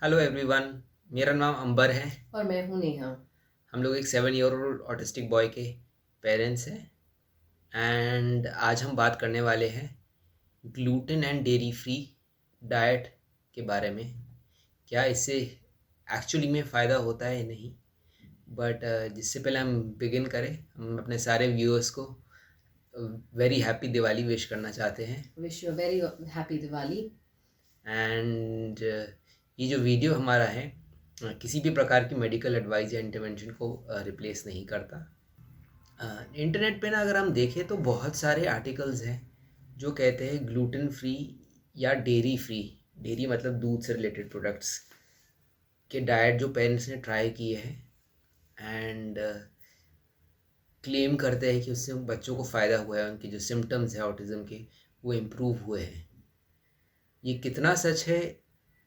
Hello everyone. मेरा नाम अंबर है। और मैं हूँ नेहा। हम लोग एक 7 ईयर ओल्ड ऑटिस्टिक बॉय के पेरेंट्स हैं एंड आज हम बात करने वाले हैं gluten and dairy free diet के बारे में। क्या इससे एक्चुअली में फ़ायदा होता है नहीं, बट जिससे पहले हम बिगिन करें, हम अपने सारे व्यूअर्स को वेरी हैप्पी दिवाली विश करना चाहते हैं। Wish you very happy Diwali. And ये जो वीडियो हमारा है किसी भी प्रकार की मेडिकल एडवाइस या इंटरवेंशन को रिप्लेस नहीं करता। इंटरनेट पे ना अगर हम देखें तो बहुत सारे आर्टिकल्स हैं जो कहते हैं ग्लूटेन फ्री या डेयरी फ्री, डेयरी मतलब दूध से रिलेटेड प्रोडक्ट्स के डाइट जो पेरेंट्स ने ट्राई किए हैं एंड क्लेम करते हैं कि उससे बच्चों को फ़ायदा हुआ है, उनके जो सिम्टम्स हैं ऑटिज़म के वो इम्प्रूव हुए हैं। ये कितना सच है,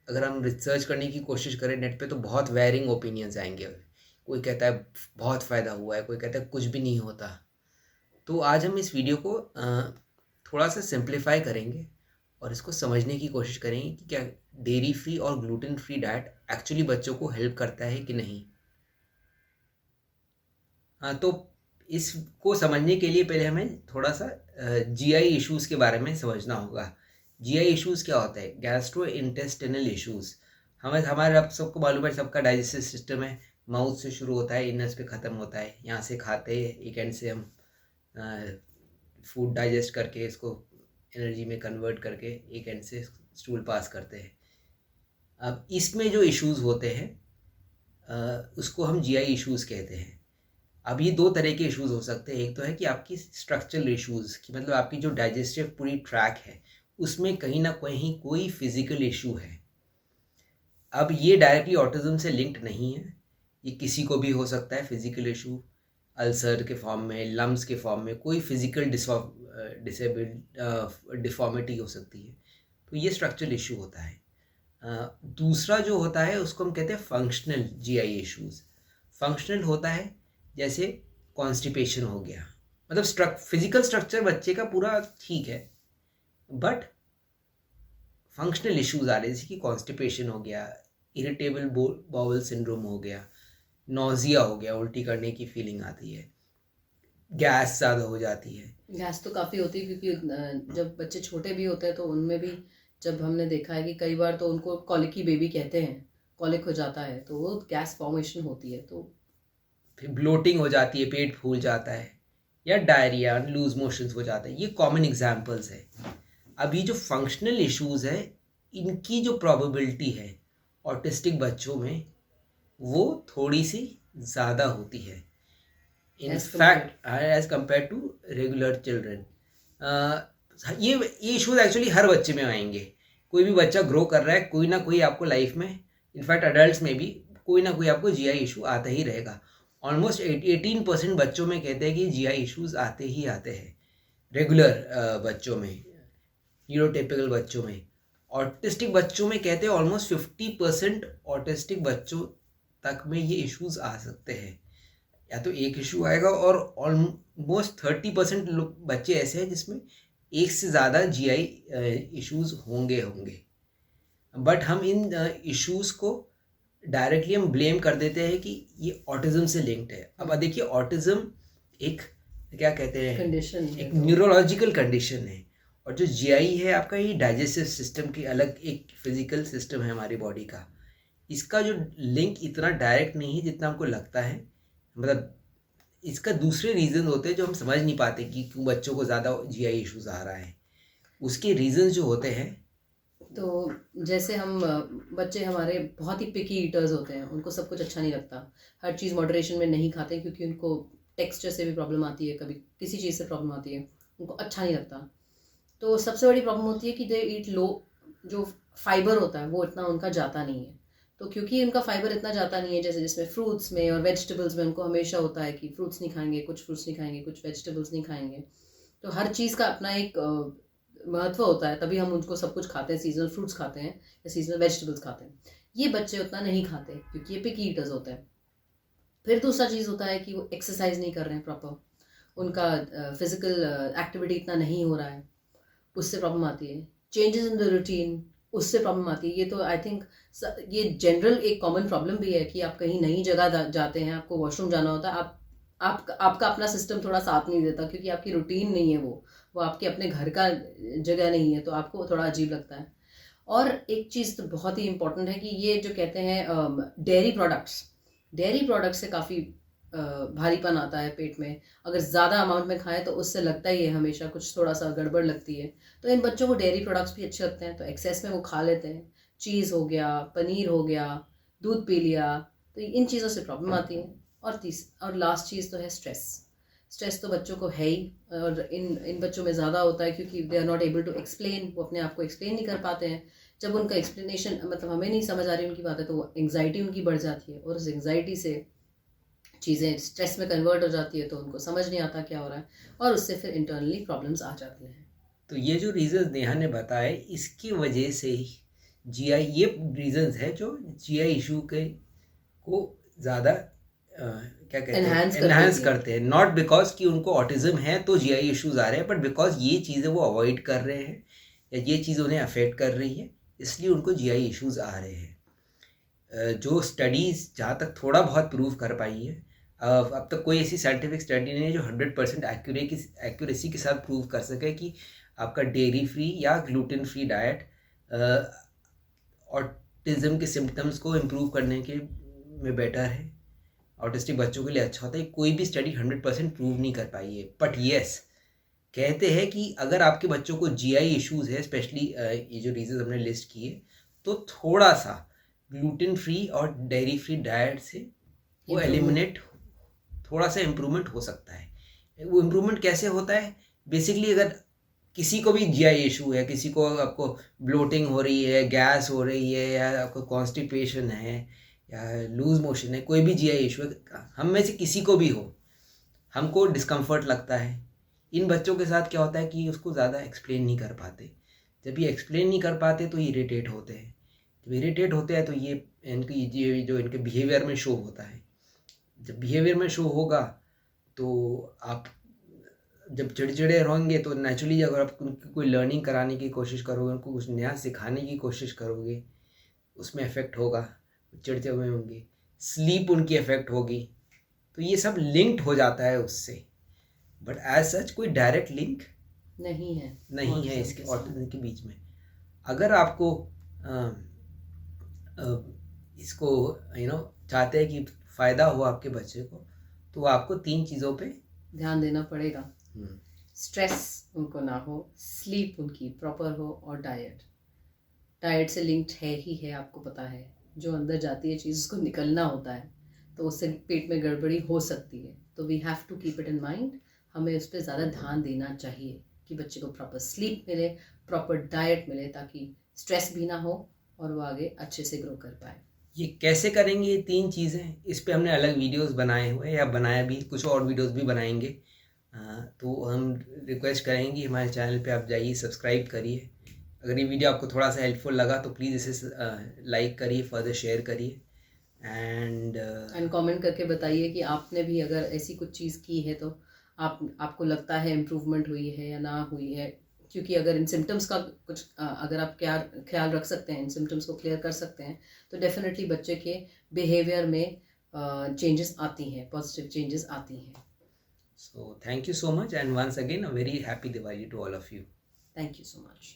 अगर हम रिसर्च करने की कोशिश करें नेट पे तो बहुत वेरिंग ओपिनियंस आएंगे। कोई कहता है बहुत फ़ायदा हुआ है, कोई कहता है कुछ भी नहीं होता। तो आज हम इस वीडियो को थोड़ा सा सिंप्लीफाई करेंगे और इसको समझने की कोशिश करेंगे कि क्या डेयरी फ्री और ग्लूटेन फ्री डाइट एक्चुअली बच्चों को हेल्प करता है कि नहीं। तो इसको समझने के लिए पहले हमें थोड़ा सा जीआई इश्यूज़ के बारे में समझना होगा। जीआई इश्यूज़ क्या होता है? Gastro intestinal issues. हमें हमारे आप सबको मालूम है, सबका डाइजेस्टिव सिस्टम है, माउथ से शुरू होता है, इनस पे ख़त्म होता है। यहाँ से खाते हैं, एक एंड से हम फूड डाइजेस्ट करके इसको एनर्जी में कन्वर्ट करके एक एंड से स्टूल पास करते हैं। अब इसमें जो इश्यूज़ होते हैं उसको हम जीआई इश्यूज़ कहते हैं। अब ये दो तरह के इश्यूज़ हो सकते हैं। एक तो है कि आपकी स्ट्रक्चरल इश्यूज़ की मतलब आपकी जो डाइजेस्टिव पूरी ट्रैक है उसमें कहीं ना कहीं कोई फिजिकल इशू है। अब ये डायरेक्टली ऑटिज्म से लिंक्ड नहीं है, ये किसी को भी हो सकता है फिजिकल इशू, अल्सर के फॉर्म में, लम्स के फॉर्म में, कोई फिजिकल डिफॉर्मिटी हो सकती है। तो ये स्ट्रक्चरल इशू होता है। दूसरा जो होता है उसको हम कहते हैं फंक्शनल जीआई इश्यूज़। फंक्शनल होता है जैसे कॉन्स्टिपेशन हो गया, मतलब फिजिकल स्ट्रक्चर बच्चे का पूरा ठीक है बट फंक्शनल इश्यूज आ रहे हैं, जैसे कि कॉन्स्टिपेशन हो गया, इरिटेबल बाउल सिंड्रोम हो गया, नोजिया हो गया, उल्टी करने की फीलिंग आती है, गैस ज़्यादा हो जाती है। गैस तो काफ़ी होती है क्योंकि जब बच्चे छोटे भी होते हैं तो उनमें भी जब हमने देखा है कि कई बार तो उनको कॉलिकी बेबी कहते हैं, कॉलिक हो जाता है तो वो गैस फॉर्मेशन होती है। तो फिर ब्लोटिंग हो जाती है, पेट फूल जाता है, या डायरिया, लूज मोशंस हो जाता है। ये कॉमन एग्जांपल्स है। अब ये जो फंक्शनल इश्यूज है इनकी जो प्रोबेबिलिटी है ऑटिस्टिक बच्चों में वो थोड़ी सी ज़्यादा होती है in fact as compare to regular children. ये इश्यूज एक्चुअली हर बच्चे में आएंगे। कोई भी बच्चा ग्रो कर रहा है, कोई ना कोई आपको लाइफ में, इनफैक्ट अडल्ट में भी कोई ना कोई आपको जीआई इशू आता ही रहेगा। ऑलमोस्ट 18% बच्चों में कहते हैं कि जीआई इश्यूज आते ही आते हैं रेगुलर बच्चों में, न्यूरोटिपिकल बच्चों में। ऑटिस्टिक बच्चों में कहते हैं ऑलमोस्ट 50% ऑटिस्टिक बच्चों तक में ये इश्यूज आ सकते हैं। या तो एक इशू आएगा और ऑलमोस्ट 30% बच्चे ऐसे हैं जिसमें एक से ज़्यादा जीआई इश्यूज होंगे। बट हम इन इश्यूज को डायरेक्टली हम ब्लेम कर देते हैं कि ये ऑटिज्म से लिंक्ड है। अब देखिए, ऑटिज्म एक क्या कहते हैं, कंडीशन एक न्यूरोलॉजिकल कंडीशन है, और जो जीआई है आपका ये डाइजेस्टिव सिस्टम की अलग एक फिजिकल सिस्टम है हमारी बॉडी का। इसका जो लिंक इतना डायरेक्ट नहीं है जितना हमको लगता है। मतलब इसका दूसरे रीजन होते हैं जो हम समझ नहीं पाते कि क्यों बच्चों को ज़्यादा जीआई इश्यूज आ रहा है। उसके रीजन जो होते हैं, तो जैसे हम बच्चे हमारे बहुत ही पिकी ईटर्स होते हैं, उनको सब कुछ अच्छा नहीं लगता, हर चीज़ मॉडरेशन में नहीं खाते क्योंकि उनको टेक्सचर से भी प्रॉब्लम आती है, कभी किसी चीज़ से प्रॉब्लम आती है, उनको अच्छा नहीं लगता। तो सबसे बड़ी प्रॉब्लम होती है कि दे ईट लो, जो फाइबर होता है वो इतना उनका जाता नहीं है। तो क्योंकि उनका फाइबर इतना जाता नहीं है, जैसे जिसमें फ्रूट्स में और वेजिटेबल्स में उनको हमेशा होता है कि फ्रूट्स नहीं खाएंगे, कुछ फ्रूट्स नहीं खाएंगे, कुछ वेजिटेबल्स नहीं खाएंगे। तो हर चीज़ का अपना एक महत्व होता है, तभी हम उनको सब कुछ खाते हैं, सीजनल फ्रूट्स खाते हैं या सीजनल वेजिटेबल्स खाते हैं। ये बच्चे उतना नहीं खाते क्योंकि ये पिकी ईटर्स होते हैं। फिर दूसरा चीज़ होता है कि वो एक्सरसाइज नहीं कर रहे हैं प्रॉपर, उनका फिजिकल एक्टिविटी इतना नहीं हो रहा है, उससे प्रॉब्लम आती है। चेंजेस इन द रूटीन, उससे प्रॉब्लम आती है। ये तो आई थिंक ये जनरल एक कॉमन प्रॉब्लम भी है कि आप कहीं नई जगह जाते हैं, आपको वॉशरूम जाना होता है, आपका अपना सिस्टम थोड़ा साथ नहीं देता क्योंकि आपकी रूटीन नहीं है, वो आपके अपने घर का जगह नहीं है, तो आपको थोड़ा अजीब लगता है। और एक चीज़ तो बहुत ही इम्पोर्टेंट है कि ये जो कहते हैं डेयरी प्रोडक्ट्स से काफ़ी भारीपन आता है पेट में। अगर ज़्यादा अमाउंट में खाएं तो उससे लगता ही है हमेशा कुछ थोड़ा सा गड़बड़ लगती है। तो इन बच्चों को डेयरी प्रोडक्ट्स भी अच्छे लगते हैं तो एक्सेस में वो खा लेते हैं। चीज़ हो गया, पनीर हो गया, दूध पी लिया, तो इन चीज़ों से प्रॉब्लम आती है। और लास्ट चीज़ तो है स्ट्रेस तो बच्चों को है ही, और इन बच्चों में ज़्यादा होता है क्योंकि they are not able to explain, वो अपने आप को एक्सप्लेन नहीं कर पाते हैं। जब उनका एक्सप्लेनेशन मतलब हमें नहीं समझ आ रही उनकी बात है तो वो एंग्जाइटी उनकी बढ़ जाती है, और उस एंग्जाइटी से चीज़ें स्ट्रेस में कन्वर्ट हो जाती है, तो उनको समझ नहीं आता क्या हो रहा है, और उससे फिर इंटरनली प्रॉब्लम्स आ जाती हैं। तो ये जो रीजंस नेहा ने बताए, इसकी वजह से ही जीआई, ये रीजंस है जो जीआई इशू के को ज़्यादा क्या कहते हैं, एनहांस करते हैं। नॉट बिकॉज कि उनको ऑटिज्म है तो जीआई इश्यूज आ रहे हैं, बट बिकॉज ये चीज़ें वो अवॉइड कर रहे हैं या ये चीज़ उन्हें अफेक्ट कर रही है, इसलिए उनको जीआई इश्यूज आ रहे हैं। जो स्टडीज़ जहाँ तक थोड़ा बहुत प्रूव कर पाई है, अब तक कोई ऐसी साइंटिफिक स्टडी नहीं है जो 100% एक्यूरेसी के साथ प्रूव कर सके कि आपका डेयरी फ्री या ग्लूटेन फ्री डाइट ऑटिज्म के सिम्टम्स को इम्प्रूव करने के में बेटर है, ऑटिस्टिक बच्चों के लिए अच्छा होता है। कोई भी स्टडी 100% प्रूव नहीं कर पाई है, बट येस कहते हैं कि अगर आपके बच्चों को जीआई इश्यूज है, स्पेशली ये जो रीजन हमने लिस्ट किए, तो थोड़ा सा ग्लूटेन फ्री और डेयरी फ्री डाइट से वो एलिमिनेट, थोड़ा सा इम्प्रूवमेंट हो सकता है। वो इम्प्रूवमेंट कैसे होता है? बेसिकली अगर किसी को भी जीआई इशू है, किसी को आपको ब्लोटिंग हो रही है, गैस हो रही है, या आपको कॉन्स्टिपेशन है या लूज मोशन है, कोई भी जीआई इशू है, हम में से किसी को भी हो, हमको डिस्कम्फर्ट लगता है। इन बच्चों के साथ क्या होता है कि उसको ज़्यादा एक्सप्लेन नहीं कर पाते। जब ये एक्सप्लेन नहीं कर पाते तो ये इरिटेट होते हैं। जब इरिटेट होते हैं तो ये जो इनके बिहेवियर में शो होता है। जब बिहेवियर में शो होगा तो आप जब चिड़चिड़े रहेंगे तो नेचुरली अगर आप उनको कोई लर्निंग कराने की कोशिश करोगे, उनको कुछ नया सिखाने की कोशिश करोगे, उसमें इफेक्ट होगा, चिड़चिड़े होंगे, स्लीप उनकी इफेक्ट होगी। तो ये सब लिंक्ड हो जाता है उससे, बट एज सच कोई डायरेक्ट लिंक नहीं है इसके ऑटिज्म के बीच में। अगर आपको इसको चाहते हैं कि फ़ायदा हो आपके बच्चे को, तो आपको 3 चीज़ों पे ध्यान देना पड़ेगा। स्ट्रेस उनको ना हो, स्लीप उनकी प्रॉपर हो, और डाइट से लिंक्ड है ही है, आपको पता है। जो अंदर जाती है चीज़ उसको निकलना होता है, तो उससे पेट में गड़बड़ी हो सकती है। तो we have to keep it in mind, हमें उस पर ज़्यादा ध्यान देना चाहिए कि बच्चे को प्रॉपर स्लीप मिले, प्रॉपर डाइट मिले, ताकि स्ट्रेस भी ना हो और वो आगे अच्छे से ग्रो कर पाए। ये कैसे करेंगे ये 3 चीज़ें, इस पे हमने अलग वीडियोस बनाए हुए या बनाया भी, कुछ और वीडियोस भी बनाएंगे। तो हम रिक्वेस्ट करेंगे हमारे चैनल पे आप जाइए, सब्सक्राइब करिए। अगर ये वीडियो आपको थोड़ा सा हेल्पफुल लगा तो प्लीज़ इसे लाइक करिए, फर्दर शेयर करिए, एंड कमेंट करके बताइए कि आपने भी अगर ऐसी कुछ चीज़ की है तो आपको लगता है इम्प्रूवमेंट हुई है या ना हुई है। क्योंकि अगर इन सिम्टम्स का कुछ अगर आप क्या ख्याल रख सकते हैं, इन सिम्टम्स को क्लियर कर सकते हैं, तो डेफिनेटली बच्चे के बिहेवियर में चेंजेस आती हैं, पॉजिटिव चेंजेस आती हैं। So thank you so much, and once again a very happy Diwali to all of you. Thank you so much.